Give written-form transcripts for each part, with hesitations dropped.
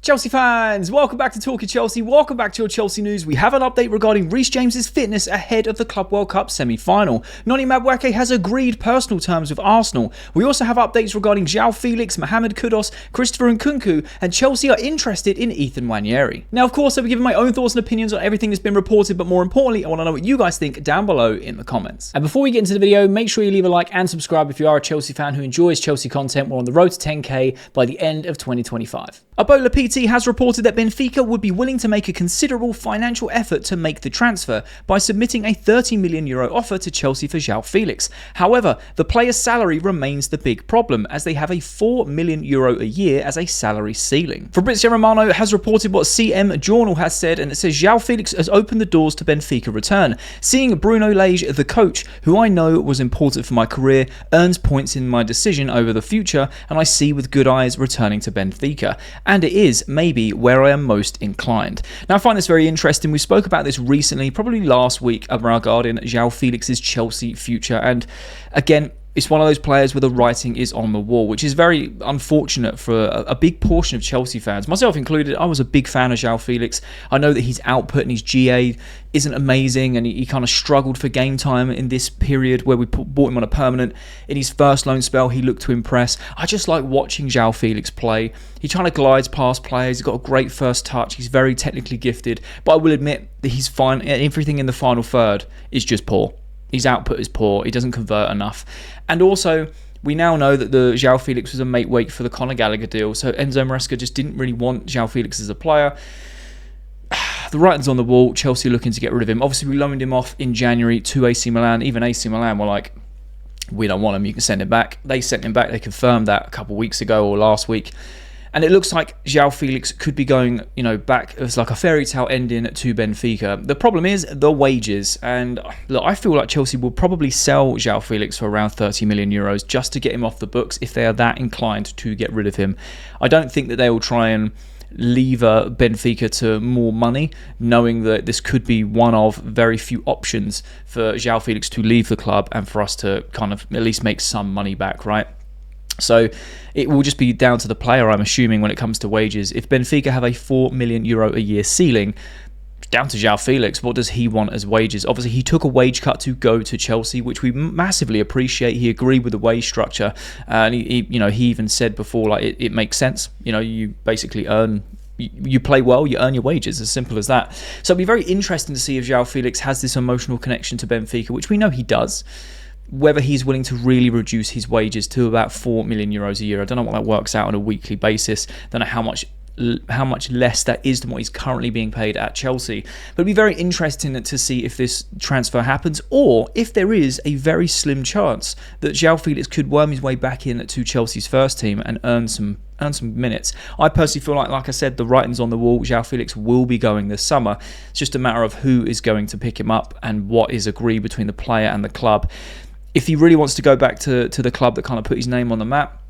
Chelsea fans, welcome back to Talking Chelsea. Welcome back to your Chelsea news. We have an update regarding Reece James' fitness ahead of the Club World Cup semi-final. Noni Madueke has agreed personal terms with Arsenal. We also have updates regarding João Félix, Mohammed Kudus, Christopher Nkunku, and Chelsea are interested in Ethan Nwaneri. Now, of course, I'll be giving my own thoughts and opinions on everything that's been reported, but more importantly, I want to know what you guys think down below in the comments. And before we get into the video, make sure you leave a like and subscribe if you are a Chelsea fan who enjoys Chelsea content. We're on the road to 10k by the end of 2025. Abola PT has reported that Benfica would be willing to make a considerable financial effort to make the transfer by submitting a €30 million offer to Chelsea for Joao Felix. However, the player's salary remains the big problem, as they have a €4 million a year as a salary ceiling. Fabrizio Romano has reported what CM Journal has said, and it says Joao Felix has opened the doors to Benfica return. Seeing Bruno Lage, the coach, who I know was important for my career, earns points in my decision over the future, and I see with good eyes returning to Benfica. And it is maybe where I am most inclined. Now, I find this very interesting. We spoke about this recently, probably last week, regarding Joao Felix's Chelsea future. And again, it's one of those players where the writing is on the wall, which is very unfortunate for a big portion of Chelsea fans, myself included. I was a big fan of Joao Felix. I know that his output and his GA isn't amazing, and he kind of struggled for game time in this period where we bought him on a permanent. In his first loan spell, he looked to impress. I just like watching Joao Felix play. He kind of glides past players. He's got a great first touch. He's very technically gifted, but I will admit that he's fine. Everything in the final third is just poor. His output is poor. He doesn't convert enough. And also, we now know that the Joao Felix was a mate wait for the Conor Gallagher deal. So Enzo Maresca just didn't really want Joao Felix as a player. The writing's on the wall. Chelsea looking to get rid of him. Obviously, we loaned him off in January to AC Milan. Even AC Milan were like, we don't want him. You can send him back. They sent him back. They confirmed that a couple of weeks ago or last week. And it looks like Joao Felix could be going, back as like a fairy tale ending to Benfica. The problem is the wages. And look, I feel like Chelsea will probably sell Joao Felix for around €30 million just to get him off the books if they are that inclined to get rid of him. I don't think that they will try and lever Benfica to more money, knowing that this could be one of very few options for Joao Felix to leave the club and for us to kind of at least make some money back, right? So it will just be down to the player, I'm assuming, when it comes to wages. If Benfica have a €4 million a year ceiling, down to Joao Felix, what does he want as wages? Obviously, he took a wage cut to go to Chelsea, which we massively appreciate. He agreed with the wage structure, and he even said before, like, it makes sense. You basically earn. You play well, you earn your wages, as simple as that. So it'll be very interesting to see if Joao Felix has this emotional connection to Benfica, which we know he does. Whether he's willing to really reduce his wages to about €4 million a year. I don't know what that works out on a weekly basis. Don't know how much less that is than what he's currently being paid at Chelsea. But it'd be very interesting to see if this transfer happens, or if there is a very slim chance that Joao Felix could worm his way back in to Chelsea's first team and earn some minutes. I personally feel like I said, the writing's on the wall. Joao Felix will be going this summer. It's just a matter of who is going to pick him up and what is agreed between the player and the club. If he really wants to go back to the club that kind of put his name on the map,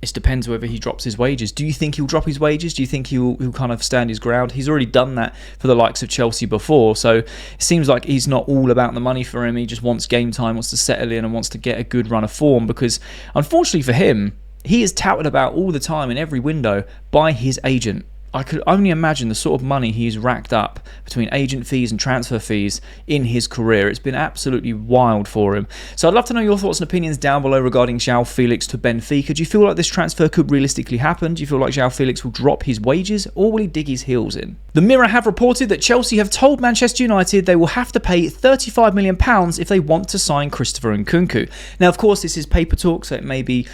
it depends whether he drops his wages. Do you think he'll drop his wages? Do you think he'll kind of stand his ground? He's already done that for the likes of Chelsea before, so it seems like he's not all about the money for him. He just wants game time, wants to settle in, and wants to get a good run of form, because unfortunately for him, he is touted about all the time in every window by his agent. I could only imagine the sort of money he's racked up between agent fees and transfer fees in his career. It's been absolutely wild for him. So I'd love to know your thoughts and opinions down below regarding Joao Felix to Benfica. Do you feel like this transfer could realistically happen? Do you feel like Joao Felix will drop his wages, or will he dig his heels in? The Mirror have reported that Chelsea have told Manchester United they will have to pay £35 million if they want to sign Christopher Nkunku. Now, of course, this is paper talk, so it may be,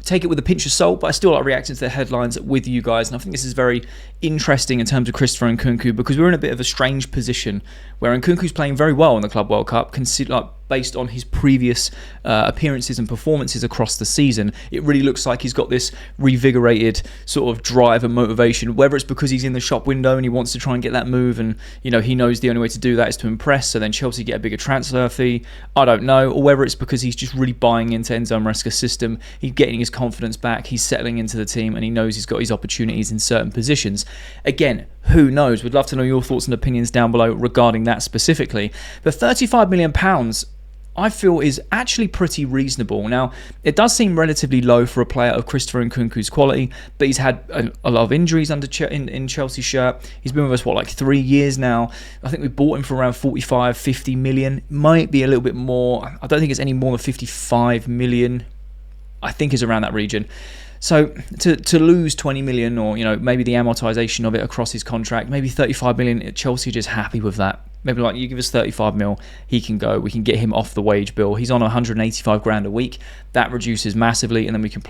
take it with a pinch of salt, but I still like reacting to the headlines with you guys, and I think this is very interesting in terms of Christopher Nkunku, because we're in a bit of a strange position where Nkunku's playing very well in the Club World Cup, based on his previous appearances and performances across the season. It really looks like he's got this revigorated sort of drive and motivation, whether it's because he's in the shop window and he wants to try and get that move, and he knows the only way to do that is to impress, so then Chelsea get a bigger transfer fee, I don't know, or whether it's because he's just really buying into Enzo Maresca's system, he's getting his confidence back, he's settling into the team, and he knows he's got his opportunities in certain positions. Again, who knows? We'd love to know your thoughts and opinions down below regarding that specifically. But £35 million I feel is actually pretty reasonable. Now, it does seem relatively low for a player of Christopher Nkunku's quality, but he's had a lot of injuries in Chelsea's shirt. He's been with us, like 3 years now. I think we bought him for around 45, 50 million. Might be a little bit more. I don't think it's any more than 55 million. I think is around that region. So to lose 20 million or, maybe the amortization of it across his contract, maybe 35 million, Chelsea are just happy with that. Maybe like, you give us 35 mil, he can go. We can get him off the wage bill. He's on 185 grand a week. That reduces massively, and then we can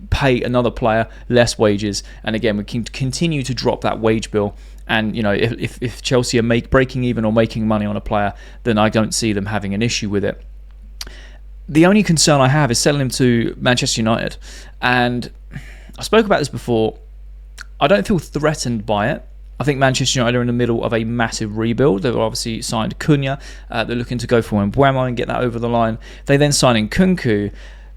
pay another player less wages. And again, we can continue to drop that wage bill. And, if Chelsea are breaking even or making money on a player, then I don't see them having an issue with it. The only concern I have is selling him to Manchester United. And I spoke about this before. I don't feel threatened by it. I think Manchester United are in the middle of a massive rebuild. They've obviously signed Cunha. They're looking to go for Mbeumo and get that over the line. They then sign Nkunku.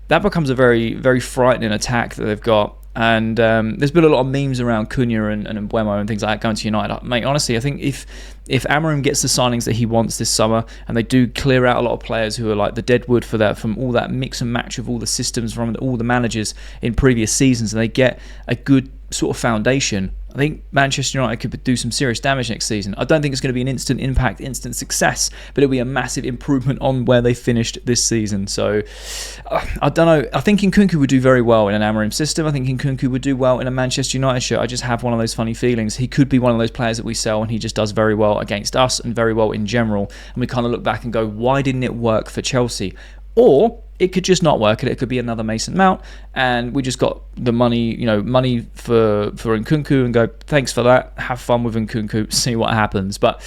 That becomes a very, very frightening attack that they've got. And there's been a lot of memes around Cunha and Mbeumo and things like that going to United. Mate, honestly, I think if Amorim gets the signings that he wants this summer, and they do clear out a lot of players who are like the deadwood for that, from all that mix and match of all the systems from all the managers in previous seasons, and they get a good sort of foundation, I think Manchester United could do some serious damage next season. I don't think it's going to be an instant impact, instant success, but it'll be a massive improvement on where they finished this season. So, I don't know. I think Nkunku would do very well in an Amorim system. I think Nkunku would do well in a Manchester United shirt. I just have one of those funny feelings. He could be one of those players that we sell, and he just does very well against us and very well in general. And we kind of look back and go, why didn't it work for Chelsea? Or it could just not work, and it could be another Mason Mount, and we just got the money, money for Nkunku, and go, thanks for that. Have fun with Nkunku, see what happens. But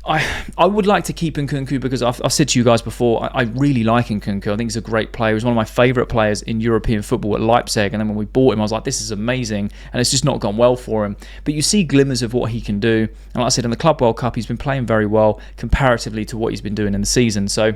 I would like to keep Nkunku because I've said to you guys before, I really like Nkunku. I think he's a great player. He's one of my favourite players in European football at Leipzig. And then when we bought him, I was like, this is amazing. And it's just not gone well for him. But you see glimmers of what he can do. And like I said, in the Club World Cup, he's been playing very well comparatively to what he's been doing in the season. So,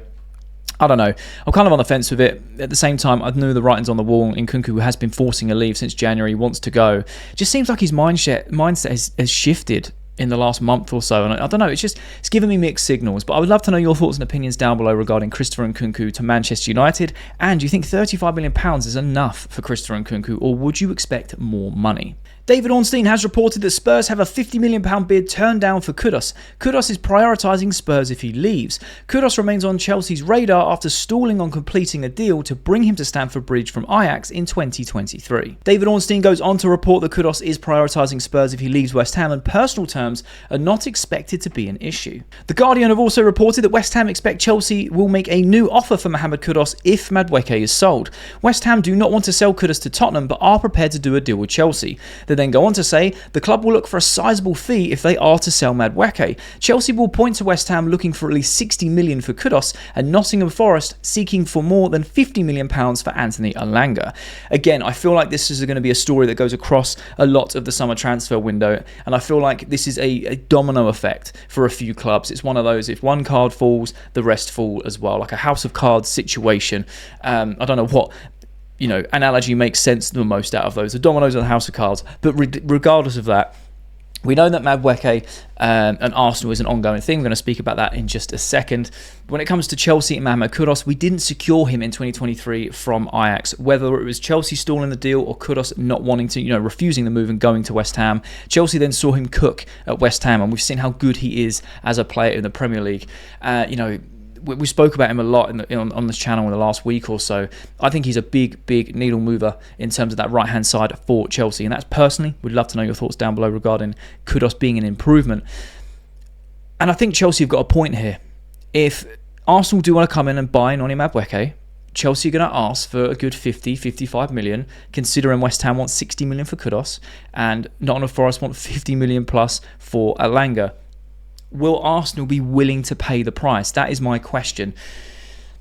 I don't know. I'm kind of on the fence with it. At the same time, I knew the writing's on the wall. Nkunku has been forcing a leave since January, wants to go. It just seems like his mindset has shifted in the last month or so, and I don't know, it's giving me mixed signals. But I would love to know your thoughts and opinions down below regarding Christopher Nkunku to Manchester United, and do you think £35 million is enough for Christopher Nkunku, or would you expect more money? David Ornstein has reported that Spurs have a £50 million bid turned down for Kudus. Kudus is prioritising Spurs if he leaves. Kudus remains on Chelsea's radar after stalling on completing a deal to bring him to Stamford Bridge from Ajax in 2023. David Ornstein goes on to report that Kudus is prioritising Spurs if he leaves West Ham, and personal terms are not expected to be an issue. The Guardian have also reported that West Ham expect Chelsea will make a new offer for Mohammed Kudus if Madueke is sold. West Ham do not want to sell Kudus to Tottenham, but are prepared to do a deal with Chelsea. They then go on to say the club will look for a sizable fee if they are to sell Madueke. Chelsea will point to West Ham looking for at least 60 million for Kudus, and Nottingham Forest seeking for more than 50 million pounds for Anthony Elanga. Again, I feel like this is going to be a story that goes across a lot of the summer transfer window, and I feel like this is a domino effect for a few clubs. It's one of those, if one card falls, the rest fall as well, like a house of cards situation. I don't know what analogy makes sense the most out of those, the dominoes and the house of cards. But regardless of that, we know that Madueke and Arsenal is an ongoing thing. We're going to speak about that in just a second. When it comes to Chelsea and Mohammed Kudus, we didn't secure him in 2023 from Ajax. Whether it was Chelsea stalling the deal or Kudus not wanting to, refusing the move and going to West Ham, Chelsea then saw him cook at West Ham, and we've seen how good he is as a player in the Premier League. We spoke about him a lot on this channel in the last week or so. I think he's a big needle mover in terms of that right-hand side for Chelsea. And that's personally, we'd love to know your thoughts down below regarding Kudus being an improvement. And I think Chelsea have got a point here. If Arsenal do want to come in and buy Noni Madueke, Chelsea are going to ask for a good 55 million, considering West Ham want 60 million for Kudus, and Nottingham Forest want 50 million plus for Elanga. Will Arsenal be willing to pay the price? That is my question.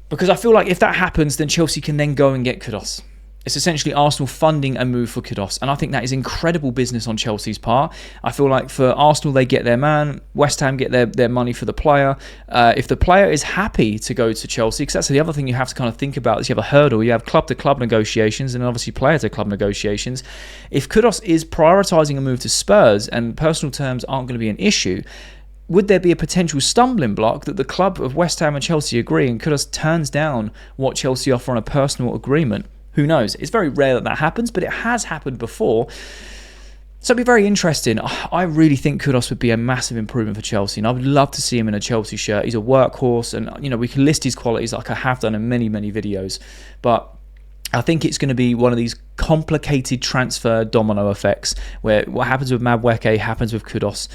Because I feel like if that happens, then Chelsea can then go and get Kudus. It's essentially Arsenal funding a move for Kudus. And I think that is incredible business on Chelsea's part. I feel like for Arsenal, they get their man. West Ham get their money for the player. If the player is happy to go to Chelsea, because that's the other thing you have to kind of think about, is you have a hurdle. You have club-to-club negotiations and obviously player-to-club negotiations. If Kudus is prioritising a move to Spurs and personal terms aren't going to be an issue, would there be a potential stumbling block that the club of West Ham and Chelsea agree and Kudus turns down what Chelsea offer on a personal agreement? Who knows? It's very rare that happens, but it has happened before. So it'd be very interesting. I really think Kudus would be a massive improvement for Chelsea, and I would love to see him in a Chelsea shirt. He's a workhorse, and we can list his qualities like I have done in many, many videos. But I think it's going to be one of these complicated transfer domino effects where what happens with Madueke happens with Kudus.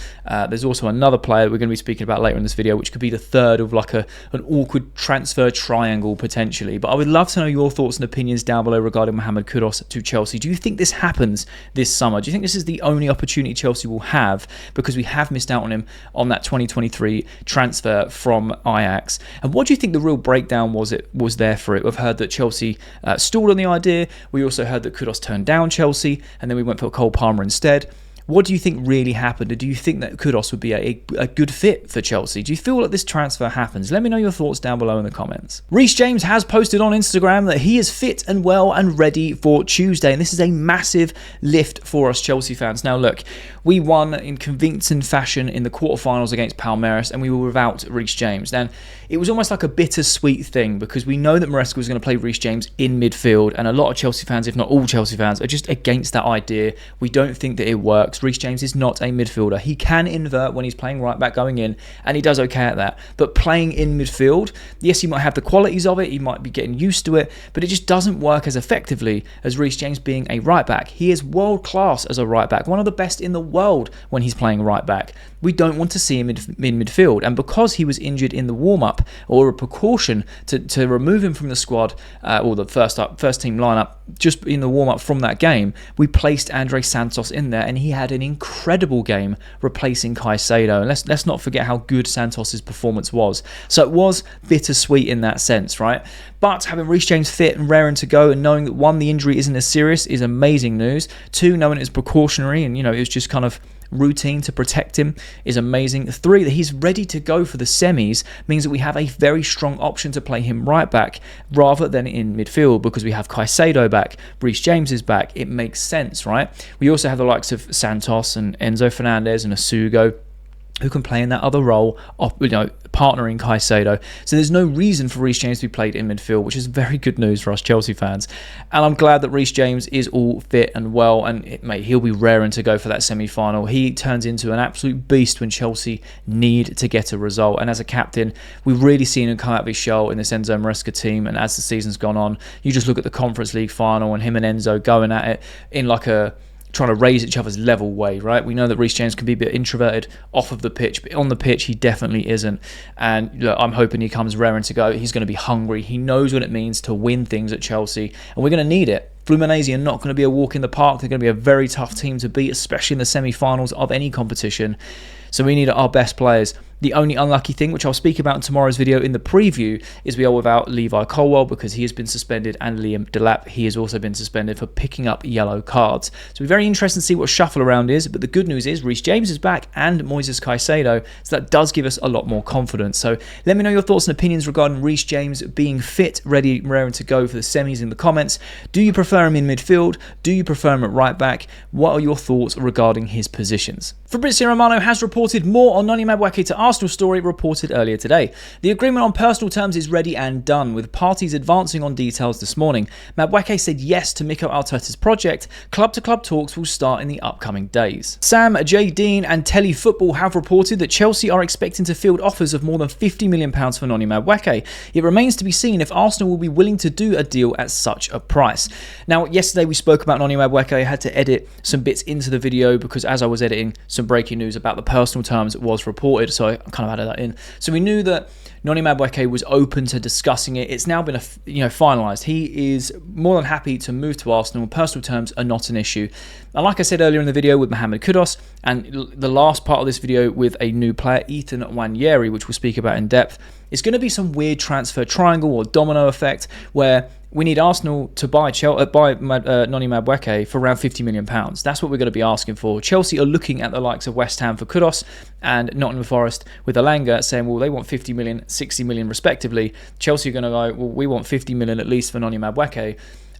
There's also another player that we're going to be speaking about later in this video, which could be the third of like an awkward transfer triangle potentially. But I would love to know your thoughts and opinions down below regarding Mohammed Kudus to Chelsea. Do you think this happens this summer? Do you think this is the only opportunity Chelsea will have because we have missed out on him on that 2023 transfer from Ajax? And what do you think the real breakdown was there for it? We've heard that Chelsea stalled on the idea. We also heard that Kudus turned down Chelsea, and then we went for Cole Palmer instead. What do you think really happened? Or do you think that Kudus would be a good fit for Chelsea? Do you feel that this transfer happens? Let me know your thoughts down below in the comments. Reece James has posted on Instagram that he is fit and well and ready for Tuesday. And this is a massive lift for us Chelsea fans. Now look, we won in convincing fashion in the quarterfinals against Palmeiras, and we were without Reece James. Then it was almost like a bittersweet thing because we know that Maresca was going to play Reece James in midfield, and a lot of Chelsea fans, if not all Chelsea fans, are just against that idea. We don't think that it works. Reece James is not a midfielder. He can invert when he's playing right back going in, and he does okay at that. But playing in midfield, yes, he might have the qualities of it, he might be getting used to it, but it just doesn't work as effectively as Reece James being a right back. He is world class as a right back, one of the best in the world when he's playing right back. We don't want to see him in midfield, and because he was injured in the warm-up, or a precaution to remove him from the squad, or the first team lineup, just in the warm-up from that game, we placed Andre Santos in there, and he had an incredible game replacing Caicedo. And let's not forget how good Santos's performance was. So it was bittersweet in that sense, right? But having Reece James fit and raring to go, and knowing that 1, the injury isn't as serious is amazing news. 2, knowing it's precautionary and it was just kind of routine to protect him is amazing. 3, that he's ready to go for the semis means that we have a very strong option to play him right back rather than in midfield because we have Caicedo back, Reece James is back. It makes sense, right? We also have the likes of Santos and Enzo Fernandez and Asugo, who can play in that other role of partnering Caicedo. So there's no reason for Reece James to be played in midfield, which is very good news for us Chelsea fans. And I'm glad that Reece James is all fit and well, and he'll be raring to go for that semi-final. He turns into an absolute beast when Chelsea need to get a result. And as a captain, we've really seen him come out of his shell in this Enzo Maresca team. And as the season's gone on, you just look at the Conference League final and him and Enzo going at it in like a trying to raise each other's level way, right? We know that Reece James can be a bit introverted off of the pitch, but on the pitch he definitely isn't. And look, I'm hoping he comes raring to go. He's going to be hungry. He knows what it means to win things at Chelsea, and we're going to need it. Fluminense are not going to be a walk in the park. They're going to be a very tough team to beat, especially in the semi-finals of any competition. So we need our best players. The only unlucky thing, which I'll speak about in tomorrow's video in the preview, is we are without Levi Colwill because he has been suspended, and Liam Delap, he has also been suspended for picking up yellow cards. So it'll be very interesting to see what shuffle around is, but the good news is Reece James is back and Moises Caicedo, so that does give us a lot more confidence. So let me know your thoughts and opinions regarding Reece James being fit, ready, raring to go for the semis in the comments. Do you prefer him in midfield? Do you prefer him at right back? What are your thoughts regarding his positions? Fabrizio Romano has reported more on Noni Madueke to Arsenal story reported earlier today. The agreement on personal terms is ready and done, with parties advancing on details this morning. Madueke said yes to Mikel Arteta's project. Club-to-club talks will start in the upcoming days. Sam J. Dean and Telly Football have reported that Chelsea are expecting to field offers of more than £50 million for Noni Madueke. It remains to be seen if Arsenal will be willing to do a deal at such a price. Now, yesterday we spoke about Noni Madueke. I had to edit some bits into the video because as I was editing, some breaking news about the personal terms was reported, so I kind of added that in. So we knew that Noni Madueke was open to discussing it. It's now been finalised. He is more than happy to move to Arsenal. Personal terms are not an issue. And like I said earlier in the video with Mohammed Kudus, and the last part of this video with a new player, Ethan Nwaneri, which we'll speak about in depth, it's going to be some weird transfer triangle or domino effect where we need Arsenal to buy Noni Madueke for around £50 million. That's what we're going to be asking for. Chelsea are looking at the likes of West Ham for Kudus and Nottingham Forest with Alanga saying, well, they want 50 million, 60 million respectively. Chelsea are going to go, well, we want 50 million at least for Noni Madueke.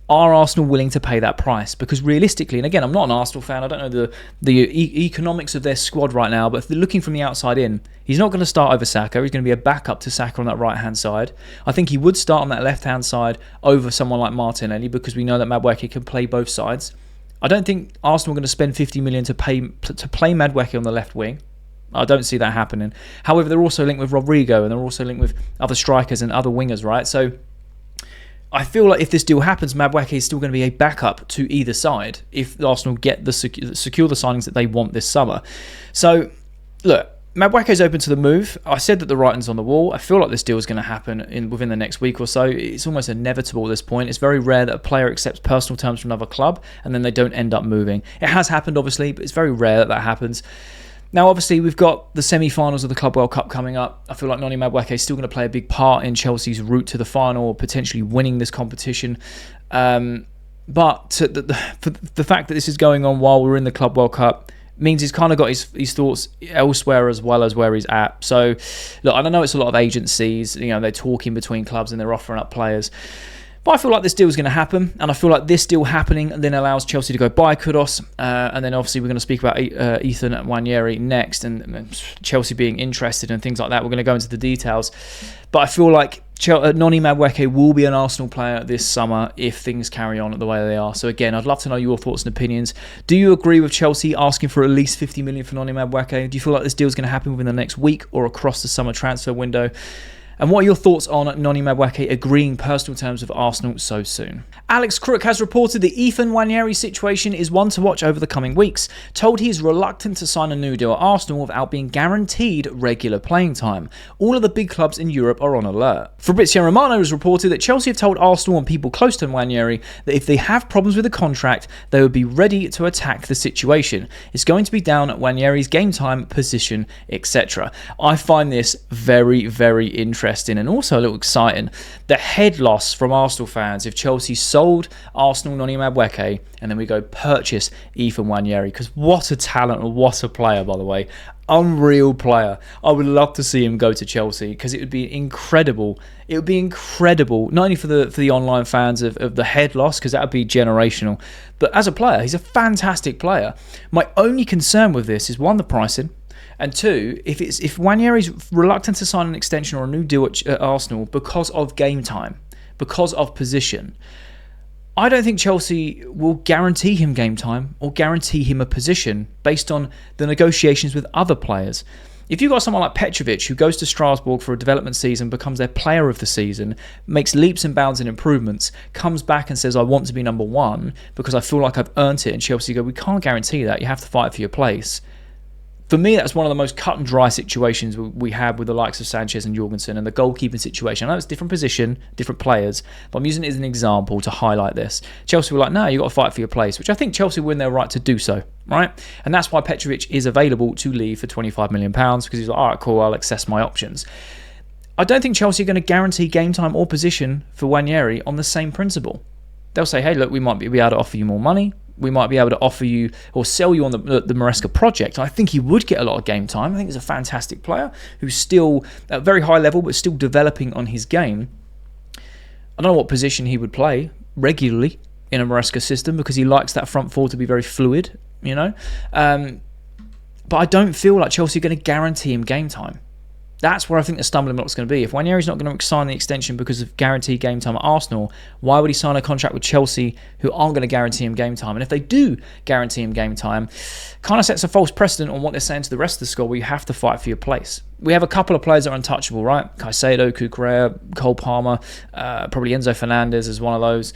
Are Arsenal willing to pay that price? Because realistically, and again, I'm not an Arsenal fan, I don't know the economics of their squad right now, but if they're looking from the outside in, he's not going to start over Saka. He's going to be a backup to Saka on that right-hand side. I think he would start on that left-hand side over someone like Martinelli, because we know that Madueke can play both sides. I don't think Arsenal are going to spend 50 million to play Madueke on the left wing. I don't see that happening. However, they're also linked with Rodrigo, and they're also linked with other strikers and other wingers, right? So I feel like if this deal happens, Madueke is still going to be a backup to either side if Arsenal get secure the signings that they want this summer. So, look, Madueke is open to the move. I said that the writing's on the wall. I feel like this deal is going to happen within the next week or so. It's almost inevitable at this point. It's very rare that a player accepts personal terms from another club and then they don't end up moving. It has happened, obviously, but it's very rare that happens. Now, obviously, we've got the semi-finals of the Club World Cup coming up. I feel like Noni Madueke is still going to play a big part in Chelsea's route to the final, or potentially winning this competition. But the fact that this is going on while we're in the Club World Cup means he's kind of got his thoughts elsewhere as well as where he's at. So, look, I don't know, it's a lot of agencies. They're talking between clubs and they're offering up players. But I feel like this deal is going to happen, and I feel like this deal happening then allows Chelsea to go buy Kudus, and then obviously we're going to speak about Ethan Nwaneri next, and Chelsea being interested and things like that. We're going to go into the details, but I feel like Noni Madueke will be an Arsenal player this summer if things carry on the way they are. So again, I'd love to know your thoughts and opinions. Do you agree with Chelsea asking for at least 50 million for Noni Madueke? Do you feel like this deal is going to happen within the next week or across the summer transfer window? And what are your thoughts on Noni Madueke agreeing personal terms with Arsenal so soon? Alex Crook has reported the Ethan Nwaneri situation is one to watch over the coming weeks, told he is reluctant to sign a new deal at Arsenal without being guaranteed regular playing time. All of the big clubs in Europe are on alert. Fabrizio Romano has reported that Chelsea have told Arsenal and people close to Nwaneri that if they have problems with the contract, they would be ready to attack the situation. It's going to be down at Nwaneri's game time, position, etc. I find this very, very interesting and also a little exciting. The head loss from Arsenal fans if Chelsea sold Arsenal Noni Madueke and then we go purchase Ethan Nwaneri, because what a talent and what a player, by the way. Unreal player. I would love to see him go to Chelsea, because it would be incredible. It would be incredible, not only for the online fans of the head loss, because that would be generational, but as a player, he's a fantastic player. My only concern with this is, one, the pricing. And two, if Nwaneri's reluctant to sign an extension or a new deal at Arsenal because of game time, because of position, I don't think Chelsea will guarantee him game time or guarantee him a position based on the negotiations with other players. If you've got someone like Petrovic who goes to Strasbourg for a development season, becomes their player of the season, makes leaps and bounds and improvements, comes back and says, I want to be number one because I feel like I've earned it, and Chelsea go, we can't guarantee that, you have to fight for your place. For me, that's one of the most cut and dry situations we have with the likes of Sanchez and Jorgensen, and the goalkeeping situation. I know it's different position, different players, but I'm using it as an example to highlight this. Chelsea were like, no, you've got to fight for your place, which I think Chelsea were in their right to do so, right? And that's why Petrovic is available to leave for £25 million, because he's like, all right, cool, I'll access my options. I don't think Chelsea are going to guarantee game time or position for Nwaneri on the same principle. They'll say, hey, look, we might be able to offer you more money. We might be able to offer you or sell you on the Maresca project. I think he would get a lot of game time. I think he's a fantastic player who's still at a very high level, but still developing on his game. I don't know what position he would play regularly in a Maresca system, because he likes that front four to be very fluid, But I don't feel like Chelsea are going to guarantee him game time. That's where I think the stumbling block's going to be. If Nwaneri's not going to sign the extension because of guaranteed game time at Arsenal, why would he sign a contract with Chelsea who aren't going to guarantee him game time? And if they do guarantee him game time, kind of sets a false precedent on what they're saying to the rest of the squad, where you have to fight for your place. We have a couple of players that are untouchable, right? Caicedo, Cucurella, Cole Palmer, probably Enzo Fernandez is one of those.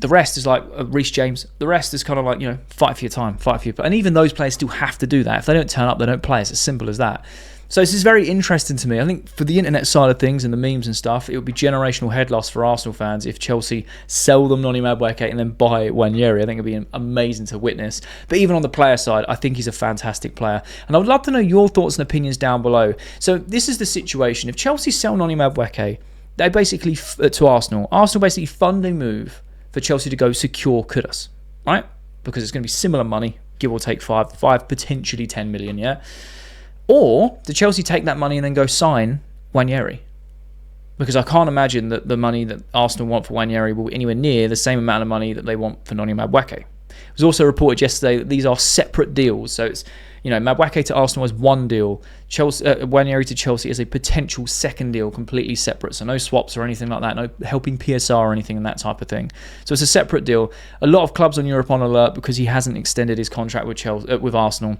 The rest is like Reece James. The rest is kind of like, fight for your time, fight for your... And even those players still have to do that. If they don't turn up, they don't play. It's as simple as that. So this is very interesting to me. I think for the internet side of things and the memes and stuff, it would be generational head loss for Arsenal fans if Chelsea sell them Noni Madueke and then buy Nwaneri. I think it'd be amazing to witness. But even on the player side, I think he's a fantastic player. And I would love to know your thoughts and opinions down below. So this is the situation. If Chelsea sell Noni Madueke, they basically, to Arsenal basically fund a move for Chelsea to go secure Kudus, right? Because it's going to be similar money, give or take 5, potentially 10 million, yeah? Or do Chelsea take that money and then go sign Nwaneri? because I can't imagine that the money that Arsenal want for Nwaneri will be anywhere near the same amount of money that they want for Noni Madueke. It was also reported yesterday that these are separate deals. So it's, Madueke to Arsenal is one deal. Nwaneri to Chelsea is a potential second deal, completely separate. So no swaps or anything like that. No helping PSR or anything and that type of thing. So it's a separate deal. A lot of clubs on Europe on alert because he hasn't extended his contract with Arsenal.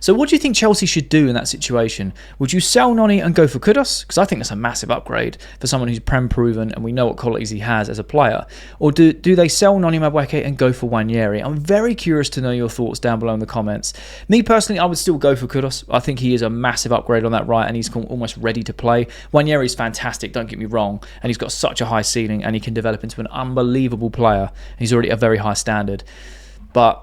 So what do you think Chelsea should do in that situation? Would you sell Noni and go for Kudus? Because I think that's a massive upgrade for someone who's Prem proven and we know what qualities he has as a player. Or do they sell Noni Madueke and go for Nwaneri? I'm very curious to know your thoughts down below in the comments. Me personally, I would still go for Kudus. I think he is a massive upgrade on that right and he's almost ready to play. Nwaneri is fantastic, don't get me wrong, and he's got such a high ceiling and he can develop into an unbelievable player. He's already a very high standard. But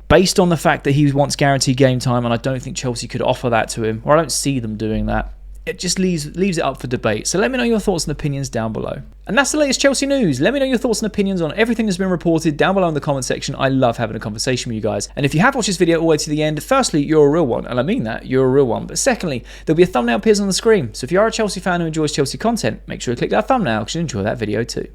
based on the fact that he wants guaranteed game time, and I don't think Chelsea could offer that to him, or I don't see them doing that, it just leaves it up for debate. So let me know your thoughts and opinions down below. And that's the latest Chelsea news. Let me know your thoughts and opinions on everything that's been reported down below in the comment section. I love having a conversation with you guys. And if you have watched this video all the way to the end, firstly, you're a real one. And I mean that, you're a real one. But secondly, there'll be a thumbnail appears on the screen. So if you are a Chelsea fan who enjoys Chelsea content, make sure you click that thumbnail because you'll enjoy that video too.